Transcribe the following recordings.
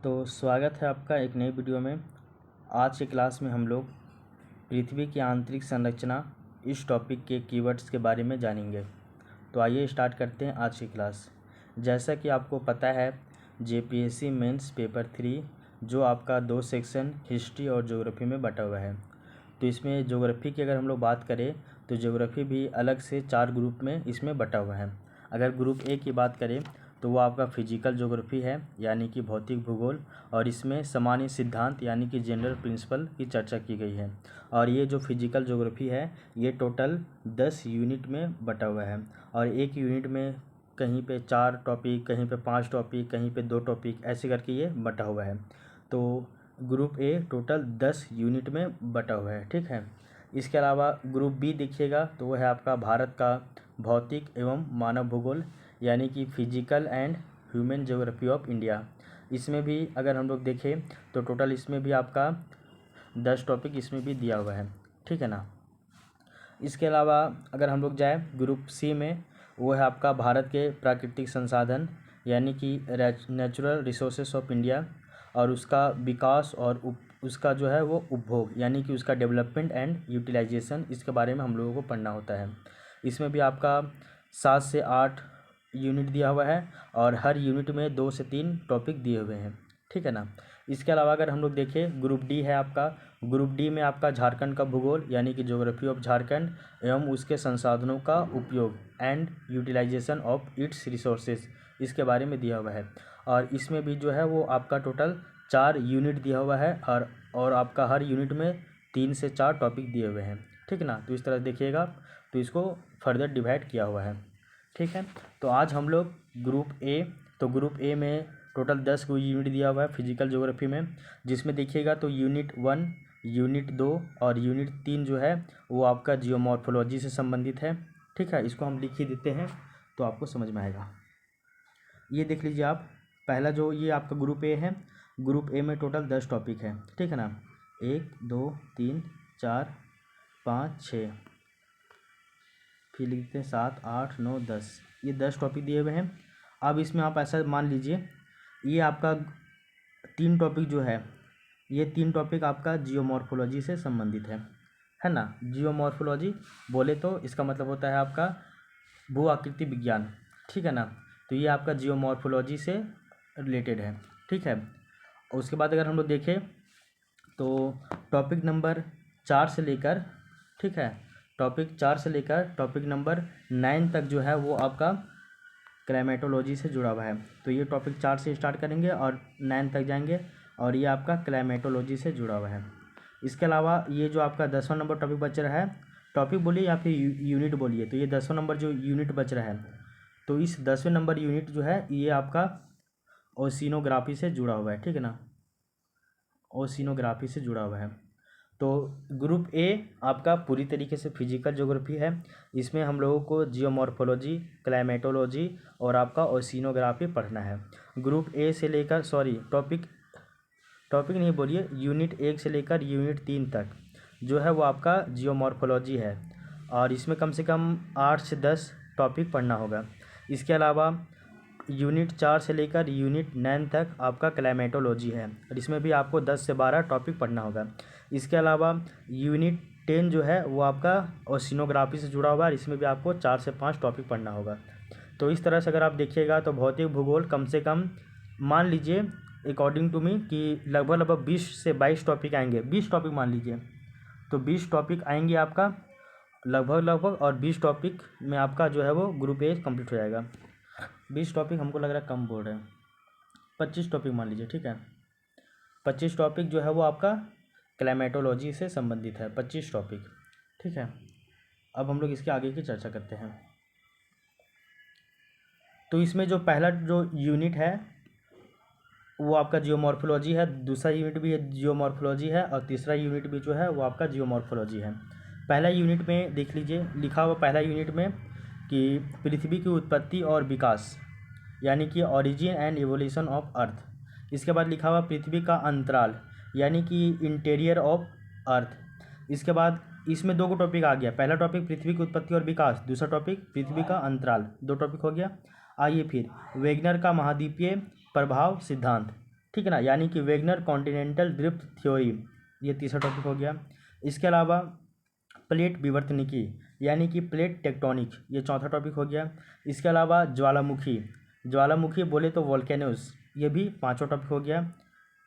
तो स्वागत है आपका एक नई वीडियो में। आज की क्लास में हम लोग पृथ्वी की आंतरिक संरचना इस टॉपिक के कीवर्ड्स के बारे में जानेंगे। तो आइए स्टार्ट करते हैं आज की क्लास। जैसा कि आपको पता है जेपीएससी मेंस पेपर 3 जो आपका 2 सेक्शन हिस्ट्री और ज्योग्राफी में बटा हुआ है। तो इसमें ज्योग्राफी की अगर हम लोग बात करें तो ज्योग्राफी भी अलग से 4 ग्रुप में इसमें बटा हुआ है। अगर ग्रुप ए की बात करें तो वो आपका फिजिकल ज्योग्राफी है यानी कि भौतिक भूगोल, और इसमें सामान्य सिद्धांत यानी कि जनरल प्रिंसिपल की चर्चा की गई है। और ये जो फिजिकल ज्योग्राफी है ये टोटल 10 यूनिट में बटा हुआ है, और एक यूनिट में कहीं पे 4 टॉपिक, कहीं पे 5 टॉपिक, कहीं पे 2 टॉपिक, ऐसे करके ये बटा हुआ है। तो ग्रुप ए टोटल 10 यूनिट में बटा हुआ है, ठीक है। इसके अलावा ग्रुप बी देखिएगा तो वो है आपका भारत का भौतिक एवं मानव भूगोल यानी कि physical and human geography of India. इसमें भी अगर हम लोग देखें तो टोटल इसमें भी आपका 10 टॉपिक इसमें भी दिया हुआ है, ठीक है ना। इसके अलावा अगर हम लोग जाए ग्रुप सी में, वो है आपका भारत के प्राकृतिक संसाधन यानी कि नेचुरल रिसोर्सेस ऑफ इंडिया, और उसका विकास और उसका जो है वो उपभोग यानी कि उसका डेवलपमेंट एंड यूटिलाइजेशन, इसके बारे में हम लोगों को पढ़ना होता है। इसमें भी आपका 7 से 8 यूनिट दिया हुआ है और हर यूनिट में 2 से 3 टॉपिक दिए हुए हैं, ठीक है ना। इसके अलावा अगर हम लोग देखें ग्रुप डी है आपका। ग्रुप डी में आपका झारखंड का भूगोल यानी कि ज्योग्राफी ऑफ झारखंड एवं उसके संसाधनों का उपयोग and utilization of its resources, इसके बारे में दिया हुआ है। और इसमें भी जो है वो आपका टोटल 4 यूनिट दिया हुआ है और आपका हर यूनिट में 3 से 4 टॉपिक दिए हुए हैं, ठीक है ना। तो इस तरह देखिएगा तो इसको फर्दर डिवाइड किया हुआ है, ठीक है। तो आज हम लोग ग्रुप ए में टोटल 10 को यूनिट दिया हुआ है फिजिकल ज्योग्राफी में, जिसमें देखिएगा तो यूनिट 1, यूनिट 2 और यूनिट 3 जो है वो आपका जियोमॉर्फोलॉजी से संबंधित है, ठीक है। इसको हम लिख ही देते हैं तो आपको समझ में आएगा। ये देख लीजिए आप, पहला जो ये आपका ग्रुप ए है, ग्रुप ए में टोटल 10 टॉपिक है, ठीक है ना। 1 2 3 4 5 6, फिर लिखते हैं 7 8 9 10, ये 10 टॉपिक दिए हुए हैं। अब इसमें आप ऐसा मान लीजिए ये आपका 3 टॉपिक जो है, ये 3 टॉपिक आपका जियोमॉर्फोलॉजी से संबंधित है ना। जियोमॉर्फोलॉजी बोले तो इसका मतलब होता है आपका भू आकृति विज्ञान, ठीक है ना। तो ये आपका जियोमॉर्फोलॉजी से रिलेटेड है, ठीक है। और उसके बाद अगर हम लोग देखें तो टॉपिक नंबर 4 से लेकर, ठीक है, टॉपिक 4 से लेकर टॉपिक नंबर 9 तक जो है वो आपका क्लाइमेटोलॉजी से जुड़ा हुआ है। तो ये टॉपिक 4 से स्टार्ट करेंगे और 9 तक जाएंगे, और ये आपका क्लाइमेटोलॉजी से जुड़ा हुआ है। इसके अलावा ये जो आपका 10वां नंबर टॉपिक बच रहा है, टॉपिक बोलिए या फिर यूनिट बोलिए, तो ये 10वां नंबर जो यूनिट बच रहा है, तो इस 10वें नंबर यूनिट जो है ये आपका ओशिनोग्राफी से जुड़ा हुआ है, ठीक है ना। ओशिनोग्राफी से जुड़ा हुआ है। तो ग्रुप ए आपका पूरी तरीके से फिजिकल ज्योग्राफी है। इसमें हम लोगों को जियोमॉर्फोलॉजी, क्लाइमेटोलॉजी और आपका ओशिनोग्राफी पढ़ना है। ग्रुप ए से लेकर टॉपिक नहीं बोलिए, यूनिट 1 से लेकर यूनिट 3 तक जो है वो आपका जियोमॉर्फोलॉजी है, और इसमें कम से कम 8 से 10 टॉपिक पढ़ना होगा। इसके अलावा यूनिट 4 से लेकर यूनिट 9 तक आपका क्लाइमेटोलॉजी है, और इसमें भी आपको 10 से 12 टॉपिक पढ़ना होगा। इसके अलावा यूनिट 10 जो है वो आपका ओशिनोग्राफी से जुड़ा हुआ है, इसमें भी आपको 4 से 5 टॉपिक पढ़ना होगा। तो इस तरह से अगर आप देखिएगा तो भौतिक भूगोल कम से कम मान लीजिए अकॉर्डिंग टू मी कि लगभग 20 से 22 टॉपिक आएंगे। 20 टॉपिक मान लीजिए, तो 20 टॉपिक आएंगे आपका लगभग, और 20 टॉपिक में आपका जो है वो ग्रुप ए कंप्लीट हो जाएगा। 20 टॉपिक हमको लग रहा है कम बोल रहे हैं, 25 टॉपिक मान लीजिए, ठीक है। 25 टॉपिक जो है वो आपका क्लाइमेटोलॉजी से संबंधित है, 25 टॉपिक, ठीक है। अब हम लोग इसके आगे की चर्चा करते हैं। तो इसमें जो पहला जो यूनिट है वो आपका जियोमॉर्फोलॉजी है, दूसरा यूनिट भी जियोमॉर्फोलॉजी है, और तीसरा यूनिट भी जो है वो आपका जियोमॉर्फोलॉजी है। पहला यूनिट में देख लीजिए, लिखा हुआ पहला यूनिट में कि पृथ्वी की उत्पत्ति और विकास यानी कि origin and evolution of earth. इसके बाद लिखा हुआ पृथ्वी का अंतराल यानी कि इंटीरियर ऑफ अर्थ। इसके बाद इसमें 2 टॉपिक आ गया, पहला टॉपिक पृथ्वी की उत्पत्ति और विकास, दूसरा टॉपिक पृथ्वी का अंतराल, 2 टॉपिक हो गया। आइए फिर वेगनर का महाद्वीपीय प्रभाव सिद्धांत, ठीक है ना, यानी कि वेगनर कॉन्टिनेंटल ड्रिफ्ट थ्योरी, ये तीसरा टॉपिक हो गया। इसके अलावा प्लेट विवर्तनिकी यानी कि प्लेट टेक्टोनिक, ये चौथा टॉपिक हो गया। इसके अलावा ज्वालामुखी बोले तो वोल्केनोस, ये भी पांचवा टॉपिक हो गया,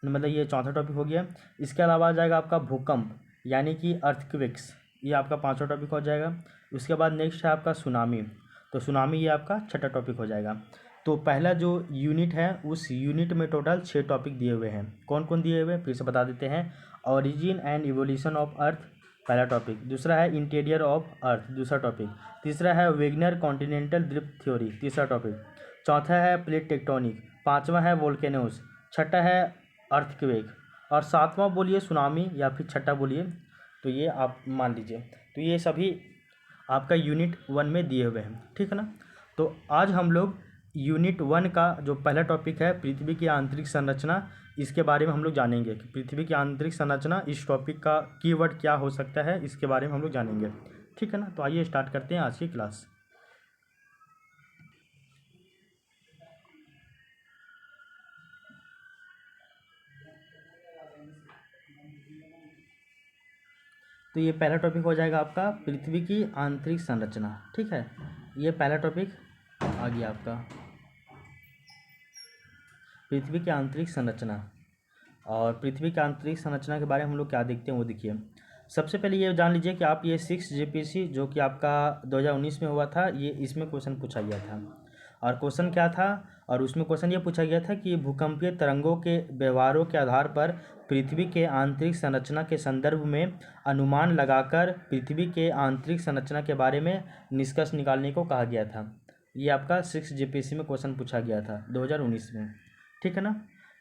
मतलब ये चौथा टॉपिक हो गया। इसके अलावा आ जाएगा आपका भूकंप यानी कि अर्थक्वेक्स, ये आपका पांचवा टॉपिक हो जाएगा। उसके बाद नेक्स्ट है आपका सुनामी, तो सुनामी ये आपका छठा टॉपिक हो जाएगा। तो पहला जो यूनिट है उस यूनिट में टोटल 6 टॉपिक दिए हुए हैं। कौन कौन दिए हुए फिर से बता देते हैं। Origin and evolution of earth पहला टॉपिक, दूसरा है इंटीरियर ऑफ अर्थ दूसरा टॉपिक, तीसरा है वेगनर कॉन्टिनेंटल ड्रिफ्ट थ्योरी तीसरा टॉपिक, चौथा है प्लेट टेक्टोनिक, पांचवा है वोल्केनोस, छठा है अर्थक्वेक और सातवां बोलिए सुनामी या फिर छठा बोलिए, तो ये आप मान लीजिए। तो ये सभी आपका यूनिट 1 में दिए हुए हैं, ठीक है ना। तो आज हम लोग यूनिट 1 का जो पहला टॉपिक है पृथ्वी की आंतरिक संरचना, इसके बारे में हम लोग जानेंगे कि पृथ्वी की आंतरिक संरचना, इस टॉपिक का कीवर्ड क्या हो सकता है, इसके बारे में हम लोग जानेंगे, ठीक है ना। तो आइए स्टार्ट करते हैं आज की क्लास। तो ये पहला टॉपिक हो जाएगा आपका पृथ्वी की आंतरिक संरचना, ठीक है। ये पहला टॉपिक आ गया आपका पृथ्वी की आंतरिक संरचना। और पृथ्वी की आंतरिक संरचना के बारे में हम लोग क्या देखते हैं वो देखिए। सबसे पहले ये जान लीजिए कि आप ये 6 JPC जो कि आपका 2019 में हुआ था, ये इसमें क्वेश्चन पूछा गया था। और क्वेश्चन क्या था, और उसमें क्वेश्चन ये पूछा गया था कि भूकंपीय तरंगों के व्यवहारों के आधार पर पृथ्वी के आंतरिक संरचना के संदर्भ में अनुमान लगाकर पृथ्वी के आंतरिक संरचना के बारे में निष्कर्ष निकालने को कहा गया था। ये आपका 6 JPC में क्वेश्चन पूछा गया था 2019 में, ठीक है ना।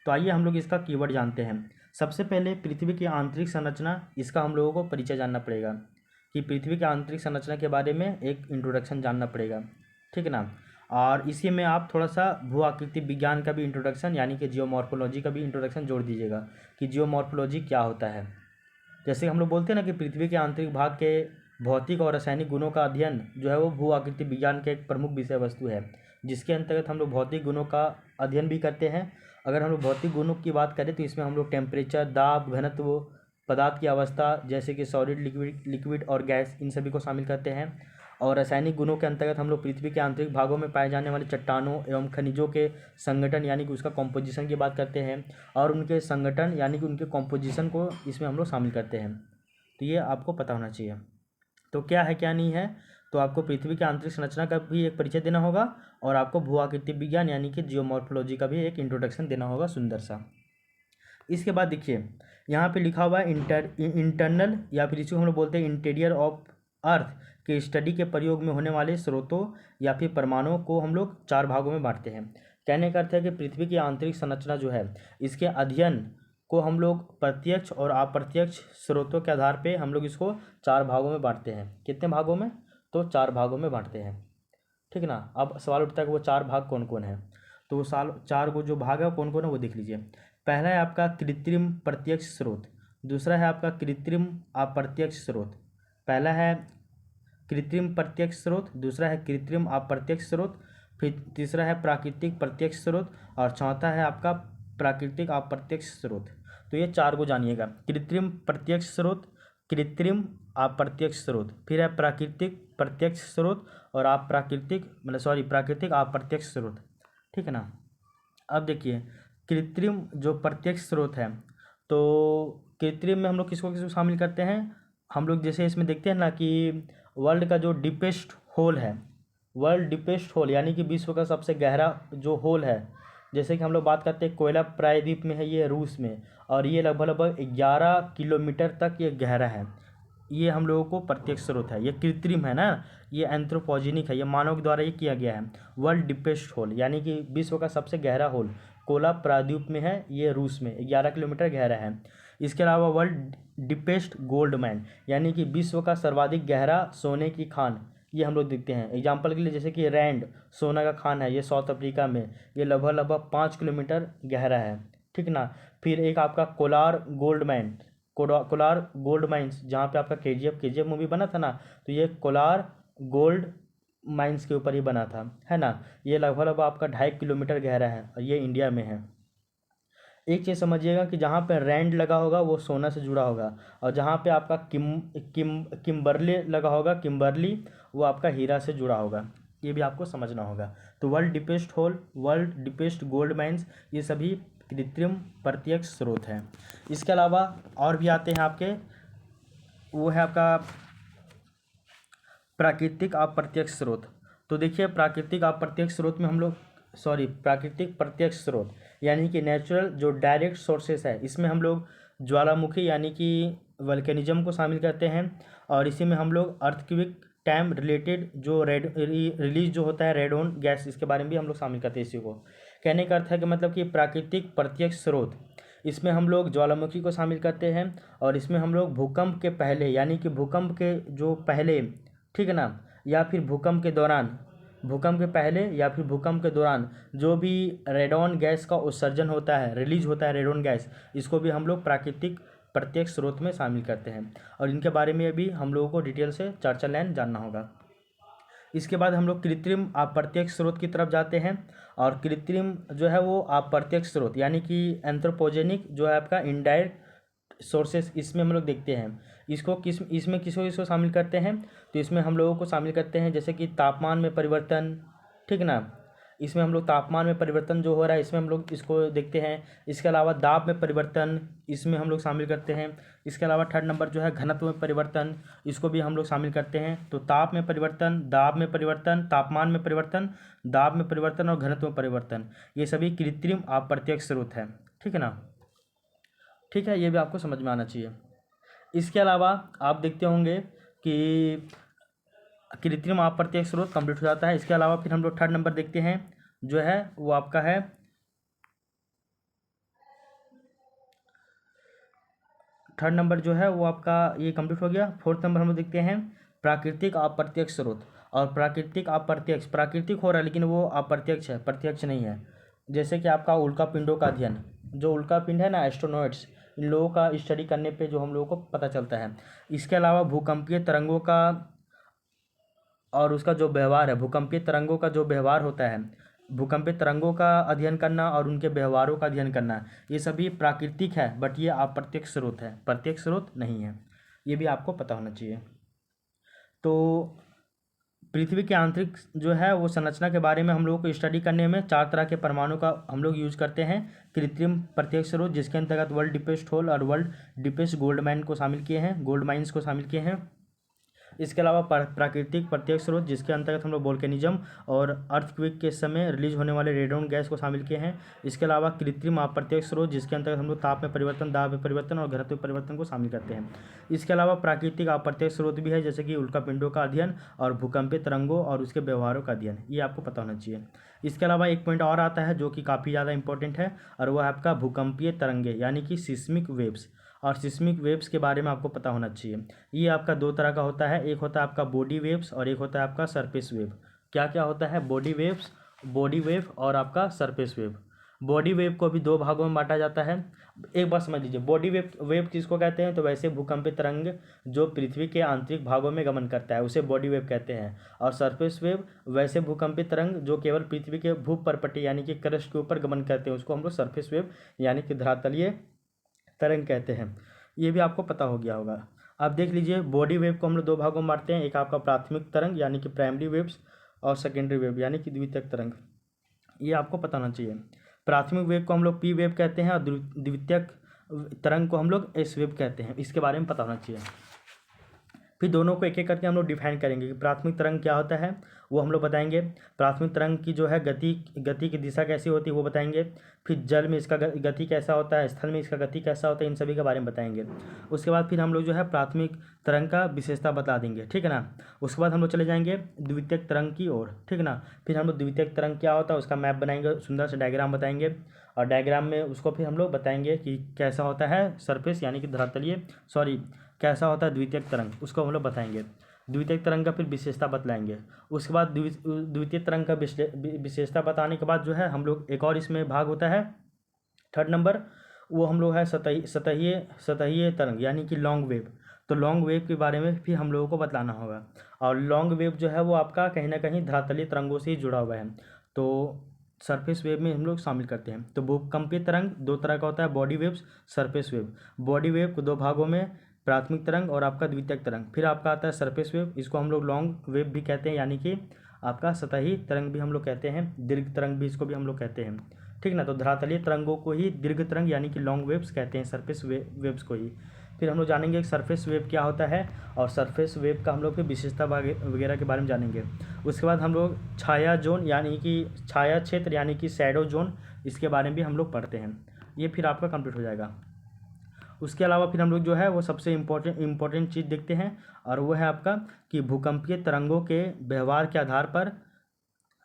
तो आइए हम लोग इसका कीवर्ड जानते हैं। सबसे पहले पृथ्वी की आंतरिक संरचना, इसका हम लोगों को परिचय जानना पड़ेगा कि पृथ्वी की आंतरिक संरचना के बारे में एक इंट्रोडक्शन जानना पड़ेगा, ठीक है ना। और इसी में आप थोड़ा सा भू आकृति विज्ञान का भी इंट्रोडक्शन यानी कि जियोमॉर्फोलॉजी का भी इंट्रोडक्शन जोड़ दीजिएगा कि जियोमॉर्फोलॉजी क्या होता है। जैसे हम लोग बोलते हैं ना कि पृथ्वी के आंतरिक भाग के भौतिक और रासायनिक गुणों का अध्ययन जो है वो भू आकृति विज्ञान के एक प्रमुख विषय वस्तु है, जिसके अंतर्गत हम लोग भौतिक गुणों का अध्ययन भी करते हैं। अगर हम लोग भौतिक गुणों की बात करें तो इसमें हम लोग टेम्परेचर, दाब, घनत्व, पदार्थ की अवस्था जैसे कि सॉलिड, लिक्विड और गैस, इन सभी को शामिल करते हैं। और रासायनिक गुणों के अंतर्गत हम लोग पृथ्वी के आंतरिक भागों में पाए जाने वाले चट्टानों एवं खनिजों के संगठन यानी कि उसका कॉम्पोजिशन की बात करते हैं, और उनके संगठन यानी कि उनके कॉम्पोजिशन को इसमें हम लोग शामिल करते हैं। तो ये आपको पता होना चाहिए। तो क्या है क्या नहीं है, तो आपको पृथ्वी की आंतरिक संरचना का भी एक परिचय देना होगा और आपको भू आकृति विज्ञान यानी कि जियोमॉर्फोलॉजी का भी एक इंट्रोडक्शन देना होगा सुंदर सा। इसके बाद देखिए यहाँ पे लिखा हुआ है इंटरनल या फिर इसी को हम लोग बोलते हैं इंटीरियर ऑफ अर्थ के स्टडी के प्रयोग में होने वाले स्रोतों या फिर परमाणुओं को हम लोग 4 भागों में बांटते हैं। कहने का अर्थ है कि पृथ्वी की आंतरिक संरचना जो है इसके अध्ययन को हम लोग प्रत्यक्ष और अप्रत्यक्ष स्रोतों के आधार पे हम लोग इसको 4 भागों में बांटते हैं। कितने भागों में, तो 4 भागों में बांटते हैं, ठीक है ना। अब सवाल उठता है कि वो 4 भाग कौन कौन है, तो वो 4 को जो भाग है कौन कौन है वो देख लीजिए। पहला है आपका कृत्रिम प्रत्यक्ष स्रोत, दूसरा है आपका कृत्रिम अप्रत्यक्ष स्रोत, पहला है कृत्रिम प्रत्यक्ष स्रोत, दूसरा है कृत्रिम अप्रत्यक्ष स्रोत, फिर तीसरा है प्राकृतिक प्रत्यक्ष स्रोत और चौथा है आपका प्राकृतिक अप्रत्यक्ष स्रोत। तो ये 4 को जानिएगा, कृत्रिम प्रत्यक्ष स्रोत, कृत्रिम अप्रत्यक्ष स्रोत, फिर है प्राकृतिक प्रत्यक्ष स्रोत और प्राकृतिक अप्रत्यक्ष स्रोत, ठीक है ना। अब देखिए कृत्रिम जो प्रत्यक्ष स्रोत है, तो कृत्रिम में हम लोग किसको किसको शामिल करते हैं, हम लोग जैसे इसमें देखते हैं ना कि वर्ल्ड का जो डीपेस्ट होल है, वर्ल्ड डीपेस्ट होल यानी कि विश्व का सबसे गहरा जो होल है, जैसे कि हम लोग बात करते हैं कोयला प्रायद्वीप में है, ये रूस में, और ये लगभग 11 किलोमीटर तक ये गहरा है। ये हम लोगों को प्रत्यक्ष स्रोत है, ये कृत्रिम है ना, ये एंथ्रोपोजेनिक है, ये मानव के द्वारा ये किया गया है। वर्ल्ड डीपेस्ट होल यानी कि विश्व का सबसे गहरा होल कोयला प्रायद्वीप में है, ये रूस में 11 किलोमीटर गहरा है। इसके अलावा वर्ल्ड डीपेस्ट गोल्ड माइन यानी कि विश्व का सर्वाधिक गहरा सोने की खान, ये हम लोग देखते हैं। एग्जाम्पल के लिए जैसे कि रैंड सोना का खान है, ये साउथ अफ्रीका में, ये लगभग 5 किलोमीटर गहरा है, ठीक ना। फिर एक आपका कोलार गोल्ड माइंस जहाँ पे आपका KGF मूवी बना था ना, तो ये कोलार गोल्ड माइंस के ऊपर ही बना था, है ना। ये लगभग आपका 2.5 किलोमीटर गहरा है और ये इंडिया में है। एक चीज़ समझिएगा कि जहाँ पे रैंड लगा होगा वो सोना से जुड़ा होगा, और जहाँ पे आपका किम्बरली लगा होगा, किम्बरली, वो आपका हीरा से जुड़ा होगा। ये भी आपको समझना होगा। तो world deepest hole, world deepest gold mines, ये सभी कृत्रिम प्रत्यक्ष स्रोत हैं। इसके अलावा और भी आते हैं आपके, वो है आपका प्राकृतिक अप्रत्यक्ष स्रोत। तो देखिए प्राकृतिक अप्रत्यक्ष स्रोत में हम लोग प्राकृतिक प्रत्यक्ष स्रोत यानी कि नेचुरल जो डायरेक्ट सोर्सेस है, इसमें हम लोग ज्वालामुखी यानी कि वल्केनिज्म को शामिल करते हैं, और इसी में हम लोग अर्थक्वेक टाइम रिलेटेड जो रिलीज जो होता है रेडोन गैस, इसके बारे में भी हम लोग शामिल करते हैं इसी को। कहने का अर्थ है कि मतलब कि प्राकृतिक प्रत्यक्ष स्रोत, इसमें हम लोग ज्वालामुखी को शामिल करते हैं, और इसमें हम लोग भूकंप के पहले यानी कि भूकंप के जो पहले, ठीक है ना, या फिर भूकंप के दौरान, भूकंप के पहले या फिर भूकंप के दौरान जो भी रेडॉन गैस का उत्सर्जन होता है, रिलीज होता है रेडॉन गैस, इसको भी हम लोग प्राकृतिक प्रत्यक्ष स्रोत में शामिल करते हैं, और इनके बारे में भी हम लोगों को डिटेल से चर्चा लाइन जानना होगा। इसके बाद हम लोग कृत्रिम अप्रत्यक्ष स्रोत की तरफ जाते हैं, और कृत्रिम जो है वो अप्रत्यक्ष स्रोत यानी कि एंथ्रोपोजेनिक जो है आपका इनडायरेक्ट सोर्सेस, इसमें हम लोग देखते हैं इसको इसमें किसको शामिल करते हैं। तो इसमें हम लोगों को शामिल करते हैं जैसे कि तापमान में परिवर्तन, ठीक ना, इसमें हम लोग तापमान में परिवर्तन जो हो रहा है इसमें हम लोग इसको देखते हैं। इसके अलावा दाब में परिवर्तन, इसमें हम लोग शामिल करते हैं। इसके अलावा थर्ड नंबर जो है घनत्व में परिवर्तन, इसको भी हम लोग शामिल करते हैं। तो ताप में परिवर्तन, दाब में परिवर्तन, तापमान में परिवर्तन, दाब में परिवर्तन और घनत्व में परिवर्तन, ये सभी कृत्रिम अप्रत्यक्ष स्रोत हैं, ठीक है ना। ठीक है, ये भी आपको समझ में आना चाहिए। इसके अलावा आप देखते होंगे कि कृत्रिम अप्रत्यक्ष स्रोत कंप्लीट हो जाता है। इसके अलावा फिर हम लोग थर्ड नंबर देखते हैं जो है वो आपका है थर्ड नंबर जो है वो आपका ये कंप्लीट हो गया। फोर्थ नंबर हम लोग देखते हैं प्राकृतिक अप्रत्यक्ष स्रोत। और प्राकृतिक अप्रत्यक्ष, प्राकृतिक हो रहा है लेकिन वो अप्रत्यक्ष है, प्रत्यक्ष नहीं है। जैसे कि आपका उल्का पिंडों का अध्ययन, जो उल्का पिंड है ना, एस्ट्रोनॉइट्स, इन लोगों का स्टडी करने पे जो हम लोगों को पता चलता है। इसके अलावा भूकंपीय तरंगों का और उसका जो व्यवहार है, भूकंपीय तरंगों का जो व्यवहार होता है, भूकंपीय तरंगों का अध्ययन करना और उनके व्यवहारों का अध्ययन करना, ये सभी प्राकृतिक है, बट ये अप्रत्यक्ष स्रोत है, प्रत्यक्ष स्रोत नहीं है। ये भी आपको पता होना चाहिए। तो पृथ्वी के आंतरिक जो है वो संरचना के बारे में हम लोगों को स्टडी करने में 4 तरह के परमाणु का हम लोग यूज करते हैं कृत्रिम प्रत्यक्ष स्रोत, जिसके अंतर्गत वर्ल्ड डीपेस्ट होल और वर्ल्ड डीपेस्ट गोल्ड माइन को शामिल किए हैं, गोल्ड माइंस को शामिल किए हैं। इसके अलावा प्राकृतिक प्रत्यक्ष स्रोत, जिसके अंतर्गत हम लोग वोल्केनिज्म और अर्थक्वेक के समय रिलीज होने वाले रेडोन गैस को शामिल किए हैं। इसके अलावा कृत्रिम अप्रत्यक्ष स्रोत, जिसके अंतर्गत हम लोग ताप में परिवर्तन, दाब में परिवर्तन और घनत्व में परिवर्तन को शामिल करते हैं। इसके अलावा प्राकृतिक अप्रत्यक्ष स्रोत भी है, जैसे कि उल्का पिंडों का अध्ययन और भूकंपीय तरंगों और उसके व्यवहारों का अध्ययन, ये आपको पता होना चाहिए। इसके अलावा एक पॉइंट और आता है जो कि काफ़ी ज़्यादा इंपॉर्टेंट है, और वह आपका भूकंपीय तरंगे यानी कि सिस्मिक वेव्स। और सिस्मिक वेव्स के बारे में आपको पता होना चाहिए। ये आपका 2 तरह का होता है, एक होता है आपका बॉडी वेव्स और एक होता है आपका सरफेस वेव। क्या क्या होता है? बॉडी वेव और आपका सरफेस वेव। बॉडी वेव को भी 2 भागों में बांटा जाता है। एक बात समझ लीजिए, बॉडी वेव किसको कहते हैं? तो वैसे भूकंपीय तरंग जो पृथ्वी के आंतरिक भागों में गमन करता है उसे बॉडी वेव कहते हैं। और सरफेस वेव वैसे भूकंपीय तरंग जो केवल पृथ्वी के भूपर्पटी यानी कि क्रस्ट के ऊपर गमन करते हैं, उसको हम लोग सरफेस वेव यानी कि धरातलीय तरंग कहते हैं। ये भी आपको पता हो गया होगा। आप देख लीजिए, बॉडी वेव को हम लोग 2 भागों में बांटते हैं, एक आपका प्राथमिक तरंग यानी कि प्राइमरी वेव्स और सेकेंडरी वेव यानी कि द्वितीयक तरंग। ये आपको पता होना चाहिए। प्राथमिक वेव को हम लोग पी वेव कहते हैं और द्वितीयक तरंग को हम लोग एस वेव कहते हैं। इसके बारे में पता होना चाहिए। फिर दोनों को एक एक करके हम लोग डिफाइन करेंगे कि प्राथमिक तरंग क्या होता है, वो हम लोग बताएंगे। प्राथमिक तरंग की जो है गति की दिशा कैसी होती है वो बताएंगे। फिर जल में इसका गति कैसा होता है, स्थल में इसका गति कैसा होता है, इन सभी के बारे में बताएंगे। उसके बाद फिर हम लोग जो है प्राथमिक तरंग का विशेषता बता देंगे, ठीक है ना। उसके बाद हम लोग चले जाएंगे द्वितीयक तरंग की ओर, ठीक है ना। फिर हम लोग द्वितीयक तरंग क्या होता है उसका मैप बनाएंगे, सुंदर से डायग्राम बताएंगे, और डायग्राम में उसको फिर हम लोग बताएंगे कि कैसा होता है सरफेस यानी कि धरातलीय कैसा होता है द्वितीयक तरंग, उसको हम लोग बताएंगे। द्वितीयक तरंग का फिर विशेषता बतलाएंगे। उसके बाद द्वितीय तरंग का विशेषता बताने के बाद जो है हम लोग एक और इसमें भाग होता है थर्ड नंबर, वो हम लोग है सतहीय तरंग यानी कि लॉन्ग वेव। तो लॉन्ग वेव के बारे में भी हम लोगों को बतलाना होगा। और लॉन्ग वेव जो है वो आपका कहीं ना कहीं धरातलीय तरंगों से ही जुड़ा हुआ है। तो सरफेस वेव में हम लोग शामिल करते हैं। तो भूकंपीय तरंग दो तरह का होता है, body waves, surface wave. Body wave को दो भागों में, प्राथमिक तरंग और आपका द्वितीयक तरंग। फिर आपका आता है सरफेस वेव, इसको हम लोग लॉन्ग वेव भी कहते हैं, यानी कि आपका सतही तरंग भी हम लोग कहते हैं, दीर्घ तरंग भी इसको भी हम लोग कहते हैं, ठीक ना। तो धरातलीय तरंगों को ही दीर्घ तरंग यानी कि लॉन्ग वेव्स कहते हैं, सरफेस वेव्स को ही। फिर हम लोग जानेंगे सरफेस वेव क्या होता है और सरफेस वेव का हम लोग की विशेषता वगैरह के बारे में जानेंगे। उसके बाद हम लोग छाया जोन यानी कि छाया क्षेत्र यानी कि शैडो जोन, इसके बारे में भी हम लोग पढ़ते हैं। ये फिर आपका कंप्लीट हो जाएगा। उसके अलावा फिर हम लोग जो है वो सबसे इम्पोर्टेंट चीज़ देखते हैं, और वो है आपका कि भूकंपीय तरंगों के व्यवहार के आधार पर,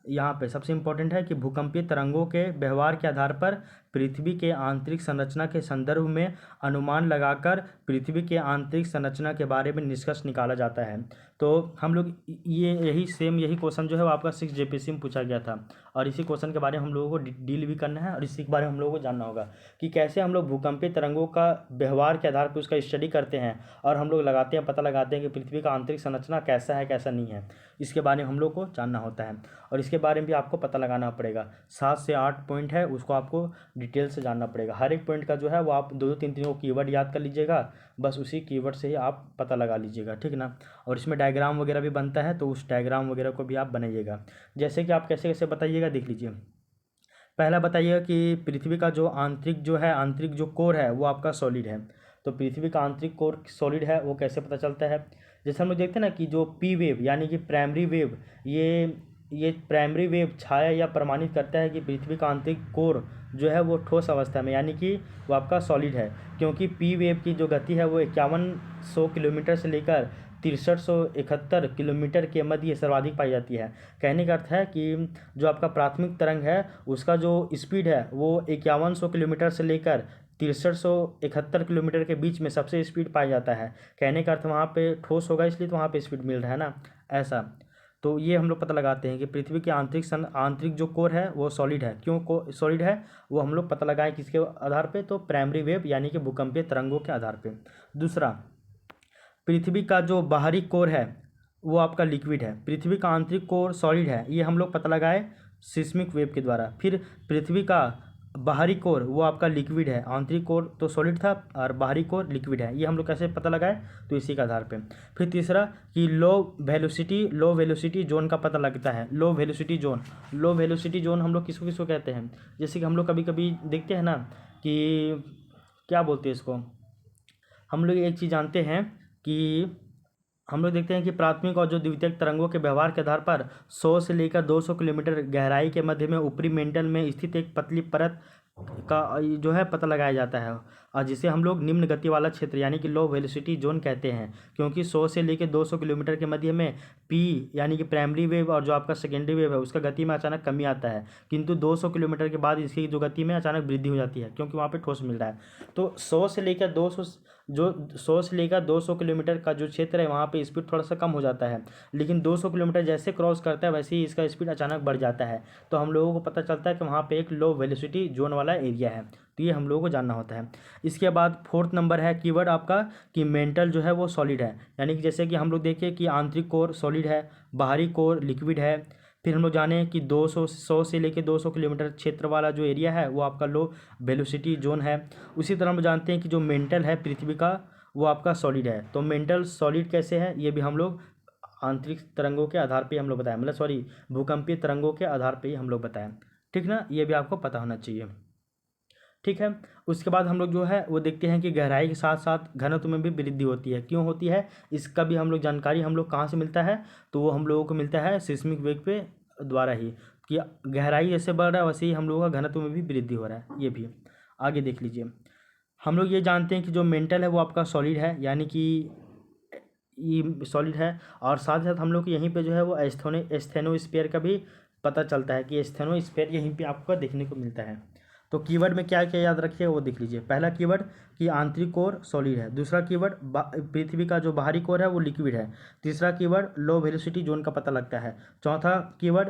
यहाँ पे सबसे इम्पोर्टेंट है कि भूकंपीय तरंगों के व्यवहार के आधार पर पृथ्वी के आंतरिक संरचना के संदर्भ में अनुमान लगाकर पृथ्वी के आंतरिक संरचना के बारे में निष्कर्ष निकाला जाता है। तो हम लोग यही क्वेश्चन जो है वो आपका 6 JPC में पूछा गया था, और इसी क्वेश्चन के बारे में हम लोगों को डील भी करना है, और इसी के बारे में हम लोगों को जानना होगा कि कैसे हम लोग भूकंपीय तरंगों का व्यवहार के आधार पर उसका स्टडी करते हैं, और हम लोग पता लगाते हैं कि पृथ्वी का आंतरिक संरचना कैसा है कैसा नहीं है। इसके बारे में हम लोग को जानना होता है, और इसके बारे में भी आपको पता लगाना पड़ेगा। 7 से 8 पॉइंट है, उसको आपको डिटेल से जानना पड़ेगा। हर एक पॉइंट का जो है वो आप 2-3 को कीवर्ड याद कर लीजिएगा, बस उसी कीवर्ड से ही आप पता लगा लीजिएगा, ठीक ना। और इसमें डायग्राम वगैरह भी बनता है, तो उस डायग्राम वगैरह को भी आप बनाइएगा। जैसे कि आप कैसे कैसे बताइएगा, देख लीजिए। पहला बताइएगा कि पृथ्वी का जो आंतरिक जो कोर है वो आपका सॉलिड है। तो पृथ्वी का आंतरिक कोर सॉलिड है, वो कैसे पता चलता है? जैसे हम लोग देखते हैं ना कि जो पी वेव यानी कि प्राइमरी वेव, ये प्राइमरी वेव छाया या प्रमाणित करता है कि पृथ्वी का आंतरिक कोर जो है वो ठोस अवस्था में यानी कि वो आपका सॉलिड है, क्योंकि पी वेव की जो गति है वो 5100 किलोमीटर से लेकर 6371 किलोमीटर के मध्य सर्वाधिक पाई जाती है। कहने का अर्थ है कि जो आपका प्राथमिक तरंग है उसका जो स्पीड है वो 5100 किलोमीटर से लेकर 6371 किलोमीटर के बीच में सबसे स्पीड पाया जाता है। कहने का अर्थ वहाँ पे ठोस होगा, इसलिए तो वहाँ पे स्पीड मिल रहा है ना, ऐसा। तो ये हम लोग पता लगाते हैं कि पृथ्वी की आंतरिक जो कोर है वो सॉलिड है। क्यों सॉलिड है वो हम लोग पता लगाएं किसके आधार पे? तो प्राइमरी वेव यानी कि भूकंपीय तरंगों के आधार पे। दूसरा, पृथ्वी का जो बाहरी कोर है वो आपका लिक्विड है, पृथ्वी का आंतरिक कोर सॉलिड है, ये हम लोग पता लगाए सिस्मिक वेव के द्वारा। फिर पृथ्वी का बाहरी कोर वो आपका लिक्विड है, आंतरिक कोर तो सॉलिड था और बाहरी कोर लिक्विड है, ये हम लोग कैसे पता लगाए? तो इसी के आधार पे। फिर तीसरा कि लो वेलोसिटी जोन का पता लगता है। लो वेलोसिटी जोन हम लोग किसको कहते हैं? जैसे कि हम लोग कभी कभी देखते हैं ना कि क्या बोलते हैं इसको, हम लोग एक चीज़ जानते हैं कि हम लोग देखते हैं कि प्राथमिक और जो द्वितीयक तरंगों के व्यवहार के आधार पर 100 से लेकर 200 किलोमीटर गहराई के मध्य में ऊपरी मेंटल में स्थित एक पतली परत का जो है पता लगाया जाता है, और जिसे हम लोग निम्न गति वाला क्षेत्र यानी कि लो वेलोसिटी जोन कहते हैं, क्योंकि 100 से लेकर 200 किलोमीटर के मध्य में पी यानी कि प्राइमरी वेव और जो आपका सेकेंडरी वेव है उसका गति में अचानक कमी आता है, किंतु 200 किलोमीटर के बाद इसकी जो गति में अचानक वृद्धि हो जाती है, क्योंकि वहाँ पर ठोस मिल रहा है। तो 100 से लेकर 200 किलोमीटर का जो क्षेत्र है वहाँ पे स्पीड थोड़ा सा कम हो जाता है, लेकिन 200 किलोमीटर जैसे क्रॉस करता है वैसे ही इसका स्पीड अचानक बढ़ जाता है। तो हम लोगों को पता चलता है कि वहाँ पे एक लो वेलोसिटी जोन वाला एरिया है, तो ये हम लोगों को जानना होता है। इसके बाद 4th नंबर है कीवर्ड आपका कि मेंटल जो है वो सॉलिड है, यानी कि जैसे कि हम लोग देखें कि आंतरिक कोर सॉलिड है, बाहरी कोर लिक्विड है। फिर हम लोग जाने कि 100 से लेकर 200 किलोमीटर क्षेत्र वाला जो एरिया है वो आपका लो वेलोसिटी जोन है। उसी तरह हम जानते हैं कि जो मेंटल है पृथ्वी का वो आपका सॉलिड है। तो मेंटल सॉलिड कैसे है ये भी हम लोग आंतरिक तरंगों के आधार पे हम लोग बताएं, मतलब भूकंपीय तरंगों के आधार पे ही हम लोग बताएं, ठीक ना। ये भी आपको पता होना चाहिए, ठीक है। उसके बाद हम लोग जो है वो देखते हैं कि गहराई के साथ साथ घनत्व में भी वृद्धि होती है। क्यों होती है इसका भी हम लोग जानकारी हम लोग कहाँ से मिलता है? तो वो हम लोगों को मिलता है सिस्मिक वेव पे द्वारा ही, कि गहराई जैसे बढ़ रहा है वैसे ही हम लोगों का घनत्व में भी वृद्धि हो रहा है। ये भी आगे देख लीजिए। हम लोग ये जानते हैं कि जो मेंटल है वो आपका सॉलिड है, यानी कि ये सॉलिड है, और साथ ही साथ हम लोग यहीं पे जो है वो एस्थेनोस्फीयर का भी पता चलता है कि एस्थेनोस्फीयर यहीं पे आपको देखने को मिलता है। तो कीवर्ड में क्या क्या याद रखिएगा वो देख लीजिए। पहला कीवर्ड कि आंतरिक कोर सॉलिड है। दूसरा कीवर्ड पृथ्वी का जो बाहरी कोर है वो लिक्विड है। तीसरा कीवर्ड लो वेलोसिटी जोन का पता लगता है। चौथा कीवर्ड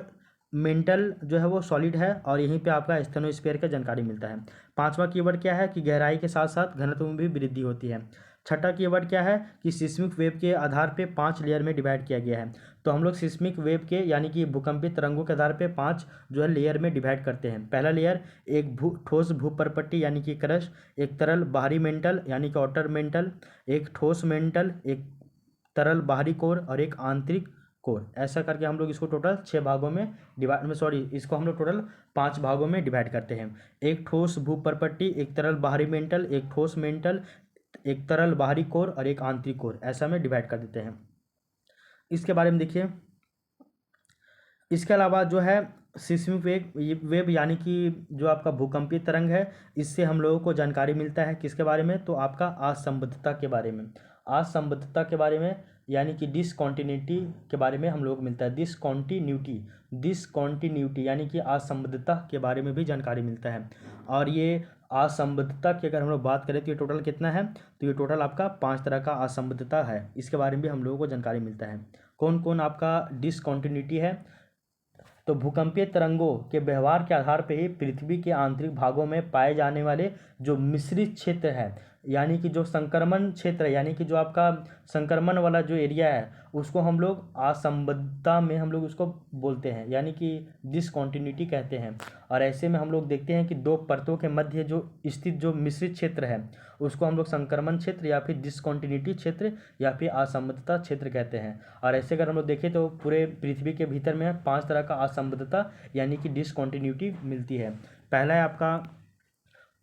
मेंटल जो है वो सॉलिड है, और यहीं पे आपका एस्थेनोस्फीयर का जानकारी मिलता है। पांचवा कीवर्ड क्या है कि गहराई के साथ साथ घनत्व में भी वृद्धि होती है। छठा कीवर्ड क्या है कि सिस्मिक वेव के आधार पे 5 लेयर में डिवाइड किया गया है। तो हम लोग सिस्मिक वेव के यानी कि भूकंपीय तरंगों के आधार पे 5 जो है लेयर में डिवाइड करते हैं। पहला लेयर एक ठोस भूपरपट्टी यानी कि क्रस्ट, एक तरल बाहरी मेंटल यानी कि आउटर मेंटल, एक ठोस मेंटल, एक तरल बाहरी कोर और एक आंतरिक कोर। ऐसा करके हम लोग इसको टोटल 6 भागों में इसको हम लोग टोटल 5 भागों में डिवाइड करते हैं। एक ठोस भूपरपट्टी, एक तरल बाहरी मेंटल, एक ठोस मेंटल, एक तरल बाहरी कोर और एक आंतरिक कोर, ऐसा में डिवाइड कर देते हैं। इसके बारे में देखिए, इसके अलावा जो है सिस्मिक वेव यानी कि जो आपका भूकंपीय तरंग है, इससे हम लोगों को जानकारी मिलता है किसके बारे में, तो आपका असंबद्धता के बारे में। असंबद्धता के बारे में यानी कि डिसकॉन्टिन्यूटी के बारे में हम लोग को मिलता है। डिसकॉन्टिन्यूटी यानी कि असंबद्धता के बारे में भी जानकारी मिलता है। और ये असंबद्धता की अगर हम लोग बात करें तो ये टोटल कितना है, तो ये टोटल आपका 5 तरह का असंबद्धता है। इसके बारे में भी हम लोगों को जानकारी मिलता है। कौन कौन आपका डिसकॉन्टिन्यूटी है, तो भूकंपीय तरंगों के व्यवहार के आधार पर ही पृथ्वी के आंतरिक भागों में पाए जाने वाले जो मिश्रित क्षेत्र है यानी कि जो संक्रमण क्षेत्र है यानी कि जो आपका संक्रमण वाला जो एरिया है उसको हम लोग असंबद्धता में हम लोग उसको बोलते हैं यानी कि डिसकॉन्टिन्यूटी कहते हैं। और ऐसे में हम लोग देखते हैं कि दो परतों के मध्य जो स्थित जो मिश्रित क्षेत्र है उसको हम लोग संक्रमण क्षेत्र या फिर डिसकॉन्टिन्यूटी क्षेत्र या फिर असंबद्धता क्षेत्र कहते हैं। और ऐसे अगर हम लोग देखें तो पूरे पृथ्वी के भीतर में 5 तरह का असंबद्धता यानी कि डिसकॉन्टिन्यूटी मिलती है। पहला है आपका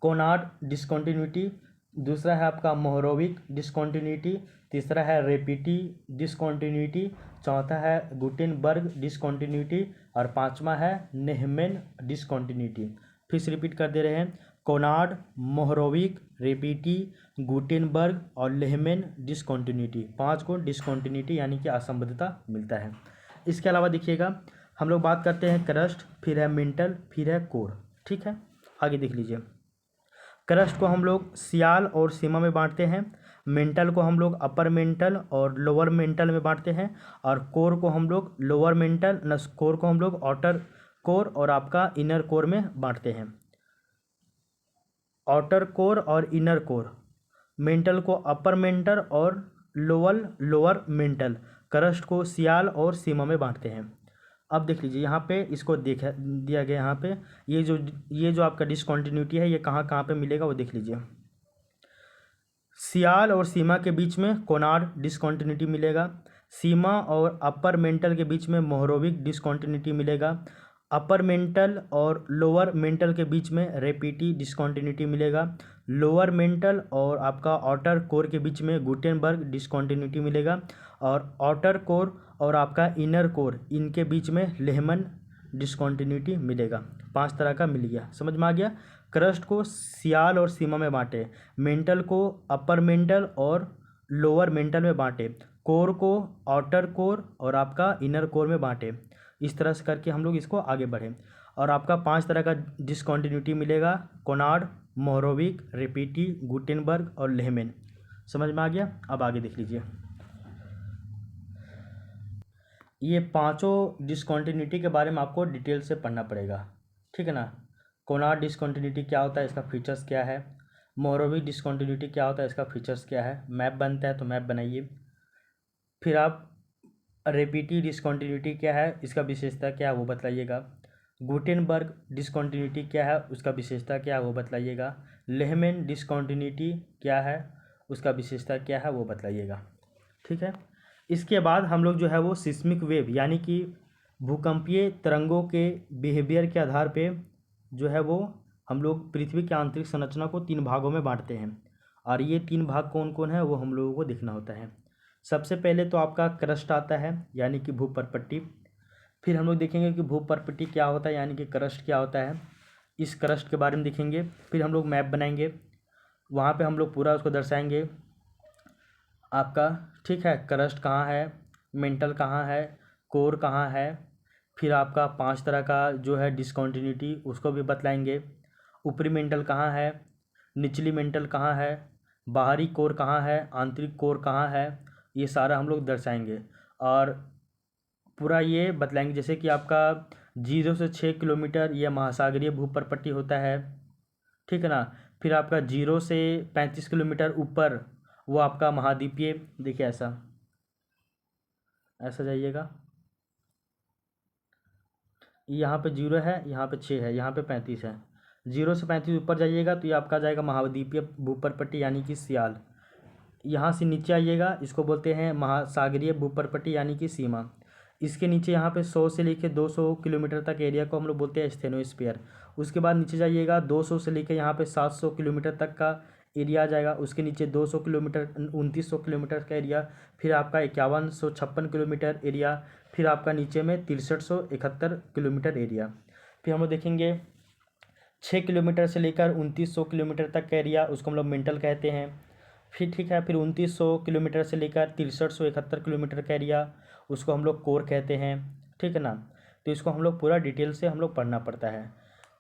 कोनार्ड डिसकॉन्टिन्यूटी, दूसरा है आपका मोहरोविक डिसकॉन्टिन्यूटी, तीसरा है रेपिटी डिसकॉन्टिन्यूटी, चौथा है गुटेनबर्ग डिसकॉन्टिन्यूटी और पांचवा है नेहमन डिसकॉन्टिन्यूटी। फिर से रिपीट कर दे रहे हैं, कोनार्ड, मोहरोविक, रेपिटी, गुटेनबर्ग और नेहमन डिसकॉन्टिन्यूटी, 5 को डिसकॉन्टिन्यूटी यानी कि असंबद्धता मिलता है। इसके अलावा देखिएगा हम लोग बात करते हैं क्रस्ट, फिर है मेंटल, फिर है कोर। ठीक है, आगे देख लीजिए। क्रस्ट को हम लोग सियाल और सीमा में बांटते हैं, मेंटल को हम लोग अपर मेंटल और लोअर मेंटल में बांटते हैं, और कोर को हम लोग कोर को हम लोग आउटर कोर और आपका इनर कोर में बांटते हैं। आउटर कोर और इनर कोर, मेंटल को अपर मेंटल और लोअर मेंटल, क्रस्ट को सियाल और सीमा में बांटते हैं। अब देख लीजिए यहाँ पे इसको दिया गया यहाँ पे ये जो आपका डिसकॉन्टिन्यूटी है ये कहाँ कहाँ पे मिलेगा वो देख लीजिए। सियाल और सीमा के बीच में कोनार्ड डिसकॉन्टिन्यूटी मिलेगा, सीमा और अपर मेंटल के बीच में मोहरोविक डिसकॉन्टिन्यूटी मिलेगा, अपर मेंटल और लोअर मेंटल के बीच में रेपिटी डिसकॉन्टिन्यूटी मिलेगा, लोअर मेंटल और आपका आउटर कोर के बीच में गुटेनबर्ग डिसकॉन्टिन्यूटी मिलेगा, और आउटर कोर और आपका इनर कोर इनके बीच में लेहमन डिसकॉन्टिन्यूटी मिलेगा। 5 तरह का मिल गया, समझ में आ गया। क्रस्ट को सियाल और सीमा में बांटे, मेंटल को अपर मेंटल और लोअर मेंटल में बांटे, कोर को आउटर कोर और आपका इनर कोर में बांटे। इस तरह से करके हम लोग इसको आगे बढ़ें और आपका 5 तरह का डिसकॉन्टिन्यूटी मिलेगा, कोनार्ड, मोहरोविक, रेपिटी, गुटेनबर्ग और लेहमन। समझ में आ गया। अब आगे देख लीजिए, ये पांचों डिसकॉन्टिन्यूटी के बारे में आपको डिटेल से पढ़ना पड़ेगा, ठीक है ना। कोनार्ड डिसकॉन्टिन्यूटी क्या होता है, इसका फीचर्स क्या है, मोहरोविक डिसकॉन्टिन्यूटी क्या होता है, इसका फीचर्स क्या है, मैप बनता है तो मैप बनाइए। फिर आप रेपिटी डिसकॉन्टिन्यूटी क्या है, इसका विशेषता क्या है वो बतलाइएगा। गुटेनबर्ग डिसकॉन्टिन्यूटी क्या है, उसका विशेषता क्या है वो बतलाइएगा। लेहमन डिसकॉन्टिन्यूटी क्या है, उसका विशेषता क्या है वो बतलाइएगा, ठीक है। इसके बाद हम लोग जो है वो सिस्मिक वेव यानी कि भूकंपीय तरंगों के बिहेवियर के आधार पे जो है वो हम लोग पृथ्वी की आंतरिक संरचना को 3 भागों में बांटते हैं, और ये 3 भाग कौन कौन है वो हम लोगों को देखना होता है। सबसे पहले तो आपका क्रस्ट आता है यानी कि भूपरपट्टी, फिर हम लोग देखेंगे कि भूपरपट्टी क्या होता है यानी कि क्रस्ट क्या होता है, इस क्रस्ट के बारे में देखेंगे। फिर हम लोग मैप बनाएंगे, वहाँ पे हम लोग पूरा उसको दर्शाएंगे आपका, ठीक है। क्रस्ट कहाँ है, मेंटल कहाँ है, कोर कहाँ है, फिर आपका 5 तरह का जो है डिसकॉन्टिन्यूटी उसको भी बतलाएंगे। ऊपरी मेंटल कहाँ है, निचली मेंटल कहाँ है, बाहरी कोर कहाँ है, आंतरिक कोर कहाँ है, ये सारा हम लोग दर्शाएंगे और पूरा ये बतलाएंगे। जैसे कि आपका 0 से 6 किलोमीटर यह महासागरीय भूपरपट्टी होता है, ठीक है ना। फिर आपका 0 से 35 किलोमीटर ऊपर वो आपका महाद्वीपीय, देखिए ऐसा ऐसा जाइएगा, यहाँ पे 0 है, यहाँ पे 6 है, यहाँ पे 35 है। 0 से 35 ऊपर जाइएगा तो ये आपका जाएगा महाद्वीपीय भूपरपट्टी यानी कि सियाल। यहाँ से नीचे आइएगा, इसको बोलते हैं महासागरीय भूपरपट्टी यानी कि सीमा। इसके नीचे यहाँ पे 100 से लेकर 200 किलोमीटर तक एरिया को हम लोग बोलते हैं स्टेनोस्फीयर। उसके बाद नीचे जाइएगा, 200 से लेकर यहाँ पे 700 किलोमीटर तक का एरिया आ जाएगा। उसके नीचे 200 किलोमीटर 2900 किलोमीटर का एरिया, फिर आपका 5156 किलोमीटर एरिया, फिर आपका नीचे में 6371 किलोमीटर एरिया। फिर हम लोग देखेंगे 6 किलोमीटर से लेकर 2900 किलोमीटर तक का एरिया, उसको हम लोग मेंटल कहते हैं। फिर ठीक है, फिर 2900 किलोमीटर से लेकर 6371 किलोमीटर का एरिया, उसको हम लोग कोर कहते हैं, ठीक है ना। तो इसको हम लोग पूरा डिटेल से हम लोग पढ़ना पड़ता है।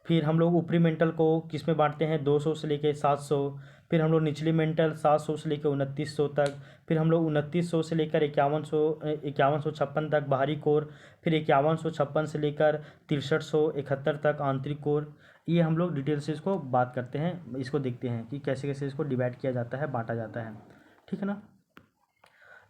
फिर हम लोग ऊपरी मेंटल को किस में बांटते हैं, 200 से लेकर 700। फिर हम लोग निचली मेंटल 700 से लेकर 2900 तक। फिर हम लोग 2900 से लेकर 5156 तक बाहरी कोर। फिर 5156 से लेकर 6371 तक आंतरिक कोर। ये हम लोग डिटेल से इसको बात करते हैं, इसको देखते हैं कि कैसे कैसे इसको डिवाइड किया जाता है, बांटा जाता है, ठीक है ना।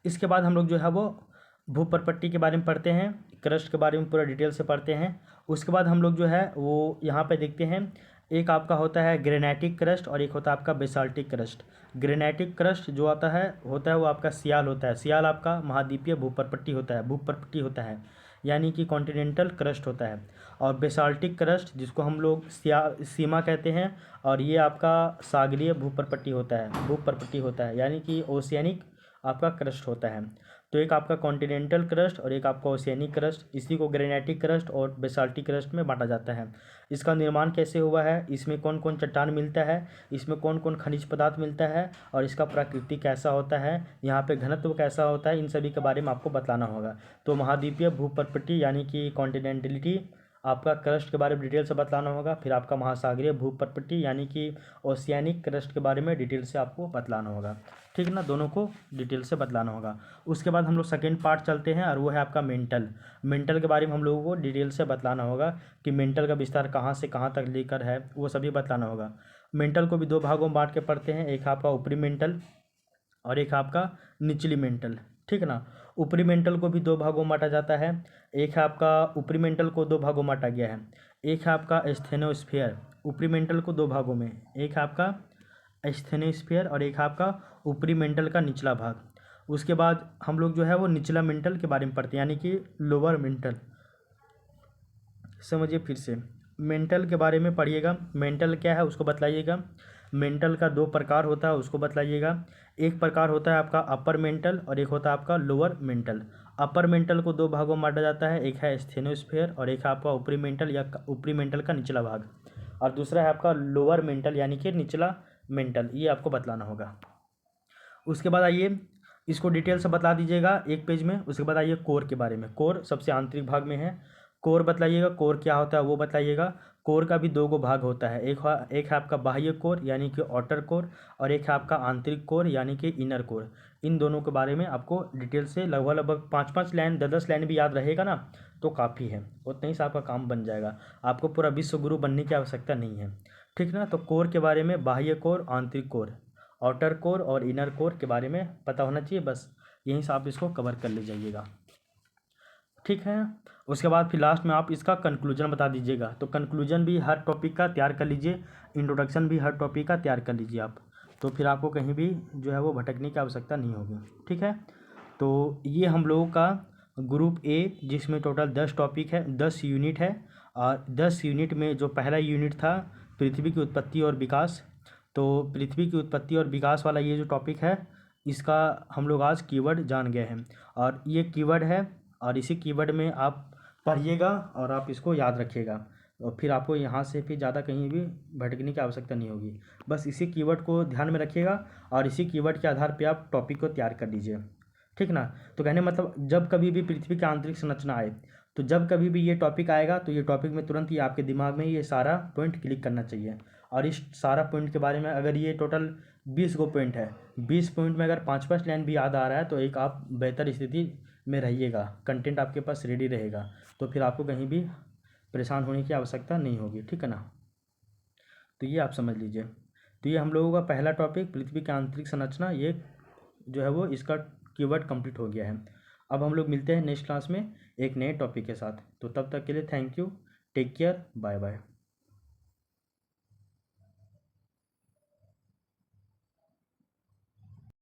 इसके बाद हम लोग जो है वो भूपरपट्टी के बारे में पढ़ते हैं, क्रस्ट के बारे में पूरा डिटेल से पढ़ते हैं। उसके बाद हम लोग जो है वो यहाँ पे देखते हैं, एक आपका होता है ग्रेनाइटिक क्रस्ट और एक होता है आपका बेसाल्टिक क्रस्ट। ग्रेनाइटिक क्रस्ट जो होता है वो आपका सियाल होता है। सियाल आपका महाद्वीपीय भूपरपट्टी होता है यानी कि कॉन्टिनेंटल क्रस्ट होता है। और बेसाल्टिक क्रस्ट जिसको हम लोग सीमा कहते हैं, और ये आपका सागरीय भूपरपट्टी होता है यानी कि ओशियानिक आपका क्रस्ट होता है। तो एक आपका कॉन्टिनेंटल क्रस्ट और एक आपका ओशियानिक क्रस्ट, इसी को ग्रेनाइटिक क्रस्ट और बेसाल्टिक क्रस्ट में बांटा जाता है। इसका निर्माण कैसे हुआ है, इसमें कौन कौन चट्टान मिलता है, इसमें कौन कौन खनिज पदार्थ मिलता है, और इसका प्रकृति कैसा होता है, यहाँ पे घनत्व कैसा होता है, इन सभी के बारे में आपको बताना होगा। तो महाद्वीपीय भूपरपट्टी यानी कि कॉन्टिनेंटलिटी, आपका क्रस्ट के बारे में डिटेल से बतलाना होगा। फिर आपका महासागरीय भूपरपट्टी यानी कि ओशियानिक क्रस्ट के बारे में डिटेल से आपको बतलाना होगा, ठीक है ना। दोनों को डिटेल से बतलाना होगा। उसके बाद हम लोग सेकेंड पार्ट चलते हैं और वो है आपका मेंटल के बारे में हम लोगों को डिटेल से बतलाना होगा कि मेंटल का विस्तार कहाँ से कहाँ तक लेकर है, वो सभी बतलाना होगा। मेंटल को भी 2 भागों में बांट के पढ़ते हैं, एक आपका ऊपरी मेंटल और एक आपका निचली मेंटल, ठीक है ना। ऊपरी मेंटल को भी 2 भागों में बांटा जाता है। एक है आपका ऊपरी मेंटल को 2 भागों में बांटा गया है। एक है आपका स्टेनोस्फीयर, ऊपरी मेंटल को 2 भागों में, एक है आपका स्टेनोस्फीयर और एक है आपका ऊपरी मेंटल का निचला भाग। उसके बाद हम लोग जो है वो निचला मेंटल के बारे में पढ़ते हैं यानी कि लोअर मेंटल। समझिए फिर से, मेंटल के बारे में पढ़िएगा, मेंटल क्या है उसको बतलाइएगा। मेंटल का 2 प्रकार होता है उसको बतलाइएगा। एक प्रकार होता है आपका अपर मेंटल और एक होता है आपका लोअर मेंटल। अपर मेंटल को 2 भागों में बांटा जाता है, एक है स्टेनोस्फीयर और एक है आपका ऊपरी मेंटल या ऊपरी मेंटल का निचला भाग, और दूसरा है आपका लोअर मेंटल यानी कि निचला मेंटल। ये आपको बतलाना होगा। उसके बाद आइए इसको डिटेल से बता दीजिएगा एक पेज में। उसके बाद आइए कोर के बारे में। कोर सबसे आंतरिक भाग में है, कोर बतलाइएगा, कोर क्या होता है वो बताइएगा। कोर का भी 2 भाग होता है, एक है आपका बाह्य कोर यानी कि आउटर कोर और एक है आपका आंतरिक कोर यानी कि इनर कोर। इन दोनों के बारे में आपको डिटेल से लगभग 5-5 लाइन 10-10 लाइन भी याद रहेगा ना तो काफ़ी है, उतना ही से आपका काम बन जाएगा। आपको पूरा विश्व गुरु बनने की आवश्यकता नहीं है, ठीक ना। तो कोर के बारे में बाह्य कोर, आंतरिक कोर, आउटर कोर और इनर कोर के बारे में पता होना चाहिए, बस यहीं से आप इसको कवर कर ले जाइएगा, ठीक है। उसके बाद फिर लास्ट में आप इसका कंक्लूजन बता दीजिएगा। तो कंक्लूजन भी हर टॉपिक का तैयार कर लीजिए, इंट्रोडक्शन भी हर टॉपिक का तैयार कर लीजिए आप, तो फिर आपको कहीं भी जो है वो भटकने की आवश्यकता नहीं होगी, ठीक है। तो ये हम लोगों का ग्रुप ए जिसमें टोटल 10 टॉपिक है, 10 यूनिट है। और 10 यूनिट में जो पहला यूनिट था पृथ्वी की उत्पत्ति और विकास, तो पृथ्वी की उत्पत्ति और विकास वाला ये जो टॉपिक है इसका हम लोग आज कीवर्ड जान गए हैं। और ये कीवर्ड है और इसी कीवर्ड में आप पढ़िएगा और आप इसको याद रखिएगा, और फिर आपको यहाँ से फिर ज़्यादा कहीं भी भटकने की आवश्यकता नहीं होगी। बस इसी कीवर्ड को ध्यान में रखिएगा और इसी कीवर्ड के आधार पे आप टॉपिक को तैयार कर लीजिए, ठीक ना। तो कहने मतलब जब कभी भी पृथ्वी की आंतरिक संरचना आए, तो जब कभी भी ये टॉपिक आएगा तो ये टॉपिक में तुरंत ही आपके दिमाग में ये सारा पॉइंट क्लिक करना चाहिए। और इस सारा पॉइंट के बारे में अगर ये टोटल 20 गो पॉइंट है, 20 पॉइंट में अगर 5-5 लाइन भी याद आ रहा है तो एक आप बेहतर स्थिति में रहिएगा, कंटेंट आपके पास रेडी रहेगा, तो फिर आपको कहीं भी परेशान होने की आवश्यकता नहीं होगी, ठीक है ना। तो ये आप समझ लीजिए। तो ये हम लोगों का पहला टॉपिक पृथ्वी की आंतरिक संरचना ये जो है वो इसका कीवर्ड कंप्लीट हो गया है। अब हम लोग मिलते हैं नेक्स्ट क्लास में एक नए टॉपिक के साथ। तो तब तक के लिए thank you, take care, bye bye.